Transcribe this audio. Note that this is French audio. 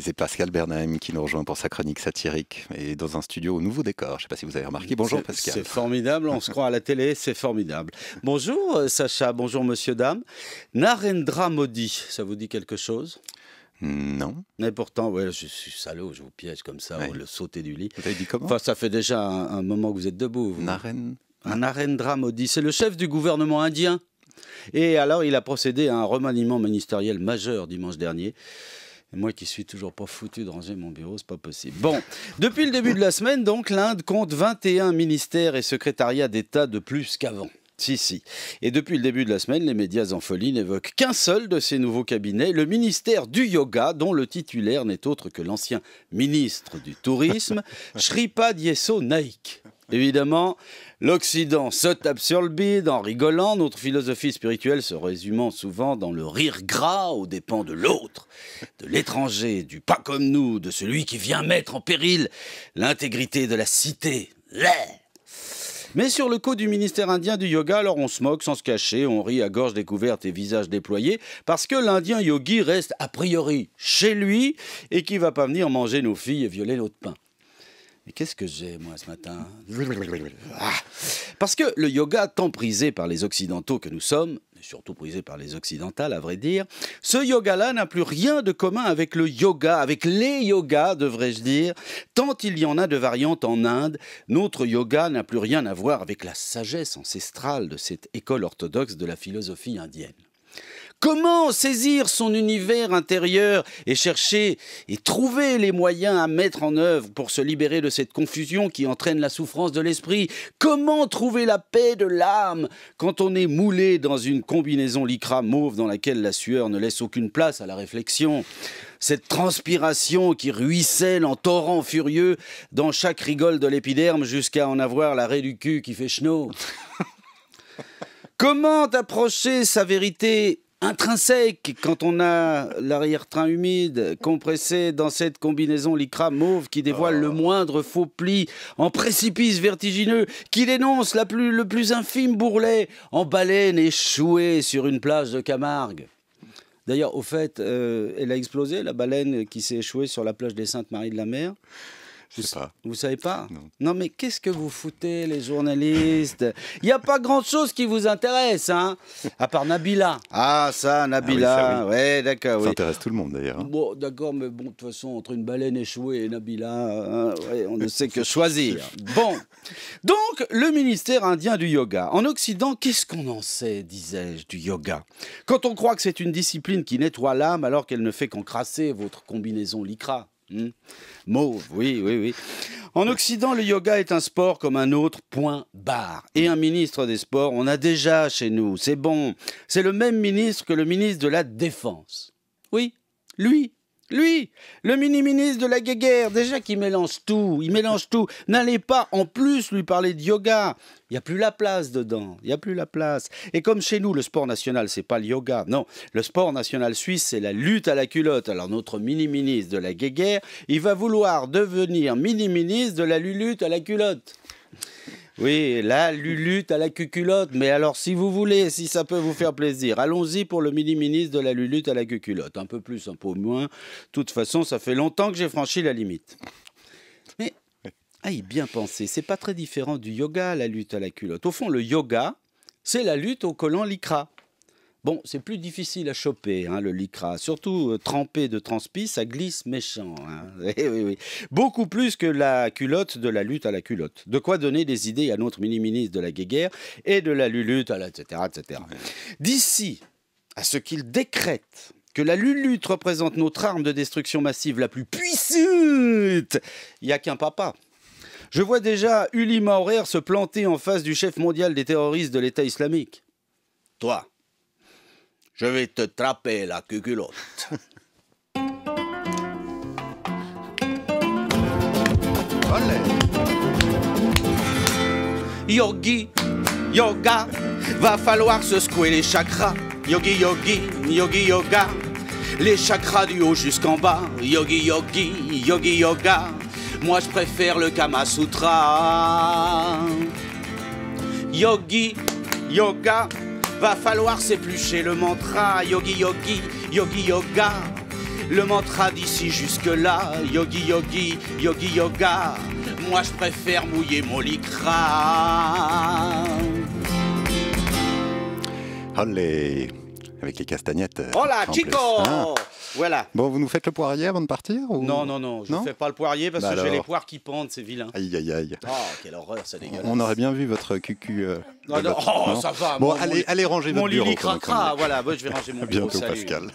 C'est Pascal Bernheim qui nous rejoint pour sa chronique satirique et dans un studio au nouveau décor. Je ne sais pas si vous avez remarqué. Bonjour Pascal. C'est formidable, on se croit à la télé, c'est formidable. Bonjour Sacha, bonjour monsieur, dame. Narendra Modi, ça vous dit quelque chose? Non. Mais pourtant, ouais, je suis salaud, je vous piège comme ça, Ouais. on le sauter du lit. Vous avez dit comment? Enfin, ça fait déjà un moment que vous êtes debout. Narendra Modi, c'est le chef du gouvernement indien. Et alors, il a procédé à un remaniement ministériel majeur dimanche dernier. Et moi qui suis toujours pas foutu de ranger mon bureau, c'est pas possible. Bon, depuis le début de la semaine, donc, l'Inde compte 21 ministères et secrétariats d'État de plus qu'avant. Si. Et depuis le début de la semaine, les médias en folie n'évoquent qu'un seul de ces nouveaux cabinets, le ministère du Yoga, dont le titulaire n'est autre que l'ancien ministre du Tourisme, Shripad Yesso Naik. Évidemment, l'Occident se tape sur le bide en rigolant, notre philosophie spirituelle se résumant souvent dans le rire gras aux dépens de l'autre, de l'étranger, du pas comme nous, de celui qui vient mettre en péril l'intégrité de la cité. Mais sur le coup du ministère indien du yoga, alors on se moque sans se cacher, on rit à gorge découverte et visage déployé, parce que l'Indien yogi reste a priori chez lui et qui va pas venir manger nos filles et violer notre pain. Mais qu'est-ce que j'ai, moi, ce matin? Parce que le yoga, tant prisé par les Occidentaux que nous sommes, et surtout prisé par les Occidentales, à vrai dire, ce yoga-là n'a plus rien de commun avec le yoga, avec les yogas, devrais-je dire, tant il y en a de variantes en Inde. Notre yoga n'a plus rien à voir avec la sagesse ancestrale de cette école orthodoxe de la philosophie indienne. Comment saisir son univers intérieur et chercher et trouver les moyens à mettre en œuvre pour se libérer de cette confusion qui entraîne la souffrance de l'esprit? Comment trouver la paix de l'âme quand on est moulé dans une combinaison lycra mauve dans laquelle la sueur ne laisse aucune place à la réflexion? Cette transpiration qui ruisselle en torrent furieux dans chaque rigole de l'épiderme jusqu'à en avoir l'arrêt du cul qui fait chenot. Comment approcher sa vérité intrinsèque quand on a l'arrière-train humide, compressé dans cette combinaison lycra mauve qui dévoile le moindre faux pli en précipice vertigineux, qui dénonce le plus infime bourrelet en baleine échouée sur une plage de Camargue? D'ailleurs, au fait, elle a explosé, la baleine qui s'est échouée sur la plage des Saintes-Maries de la Mer. Je sais pas. Vous savez pas? Non. Mais qu'est-ce que vous foutez, les journalistes? Il n'y a pas grand-chose qui vous intéresse, hein? À part Nabila. Ah, ça, Nabila. Ah oui, ça, oui. Ouais, d'accord, Ça oui. intéresse tout le monde d'ailleurs. Bon, d'accord, mais bon, de toute façon, entre une baleine échouée et Nabila, ouais, on ne sait que choisir. Bon. Donc, le ministère indien du yoga. En Occident, qu'est-ce qu'on en sait, disais-je, du yoga? Quand on croit que c'est une discipline qui nettoie l'âme alors qu'elle ne fait qu'encrasser votre combinaison lycra. Mauve, oui. En Occident, le yoga est un sport comme un autre, point barre. Et un ministre des Sports, on a déjà chez nous, c'est bon. C'est le même ministre que le ministre de la Défense. Oui, lui, le mini-ministre de la guéguerre, déjà qu'il mélange tout, il mélange tout. N'allez pas en plus lui parler de yoga. Il n'y a plus la place dedans, il n'y a plus la place. Et comme chez nous, le sport national, c'est pas le yoga, non. Le sport national suisse, c'est la lutte à la culotte. Alors notre mini-ministre de la guéguerre, il va vouloir devenir mini-ministre de la lutte à la culotte. Oui, la lulute à la cuculotte. Mais alors, si vous voulez, si ça peut vous faire plaisir, allons-y pour le mini-ministre de la lulute à la cuculotte. Un peu plus, un peu moins. De toute façon, ça fait longtemps que j'ai franchi la limite. Mais, bien pensé, c'est pas très différent du yoga, la lutte à la culotte. Au fond, le yoga, c'est la lutte au collant lycra. Bon, c'est plus difficile à choper, hein, le lycra. Surtout trempé de transpi, ça glisse méchant. Hein. Oui. Beaucoup plus que la culotte de la lutte à la culotte. De quoi donner des idées à notre mini-ministre de la guéguerre et de la lulute à la etc. D'ici à ce qu'il décrète que la lulute représente notre arme de destruction massive la plus puissante, il n'y a qu'un papa. Je vois déjà Uli Maurer se planter en face du chef mondial des terroristes de l'État islamique. Toi, je vais te trapper la cuculotte. Yogi, yoga, va falloir se secouer les chakras. Yogi, yoga, les chakras du haut jusqu'en bas. Yogi, yoga, moi je préfère le Kama Sutra. Yogi, yoga, va falloir s'éplucher le mantra. Yogi, yoga, Le mantra d'ici jusque-là, yogi yogi, yogi yoga. Moi je préfère mouiller mon lycra. Olé, avec les castagnettes. Hola en chico plus. Ah. Voilà. Bon, vous nous faites le poirier avant de partir ou... Non, non, non, je ne fais pas le poirier parce Bah que j'ai les alors. poires qui pendent, c'est vilain. Aïe, aïe, aïe. Oh, quelle horreur, c'est dégueulasse. On aurait bien vu votre cucu. Non, non, oh, ça va. Bon, mon- allez ranger Mon votre bureau. Lily pendant qu'on y Cracra, est. voilà, moi, je vais ranger mon À bureau. bientôt, Salut. Pascal.